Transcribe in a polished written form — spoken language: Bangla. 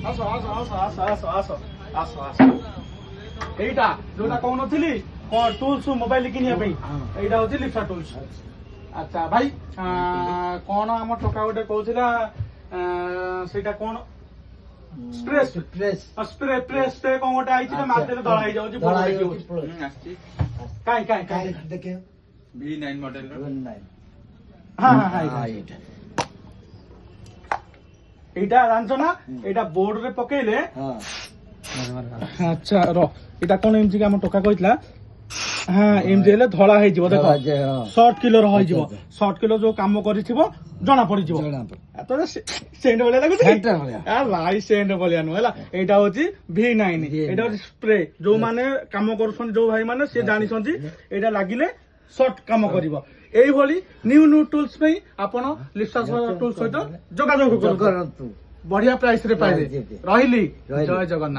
আস আস আস আস আস আস আস আস এইটা যোটা কହୁନଥିଲି টুলস মোবাইল কিনিয়া ପାଇଁ এইটা হচ্ছে লিপসা টুলস। আচ্ছা ভাই কোন আমার টকা গোটে কହୁଥିଲା ସେଇଟା কোন spray spray spray spray spray কোন গোটে আইଛି না ମାର୍କେଟରେ ଦଳା ହେଇ ଯାଉଛି ଭଲ ହେଇଛି আসছি କାଇଁ କାଇଁ କାଇଁ দেখে V9 মডেল হ্যাঁ হ্যাঁ হ্যাঁ এইটা জানছো না এইটা বোর্ড রে পকেইলে আচ্ছা র এটা কোন এমজি কে আমার টকা কইতলা হ্যাঁ এমজি হেলে ধଳା ହେଇଯିବ ଦେଖ শর্ট কিলোর হইଯିବ শর্ট কিলো जो काम କରିଥିବ জଣା পড়ିଯିବ এত সেন্ড ভଳିଆ ଲାଗୁଛି ଆ ଭାଇ ସେଣ୍ଡ ଭଳିଆ ନୁହଁ ହେଲା ଏଇଟା ହଉଛି V9 ଏଇଟା ହଉଛି ସ୍ପ୍ରେ ଯୋଉ ମାନେ କାମ କରୁଛନ୍ତି ଯୋଉ ଭାଇ ମାନେ ସେ ଜାଣିଛନ୍ତି ଏଇଟା ଲାଗିଲେ শর্ট কাম କରିବ এইভଳି নিউ নিউ টুলস ପାଇଁ ଆପଣ লিপସା ଟୁଲ ସହିତ ଯୋଗାଯୋଗ କରନ୍ତୁ ବଢିଆ ପ୍ରାଇସ ରେ ପାଇବେ ରହିଲି ଜୟ ଜଗନ୍ନାଥ।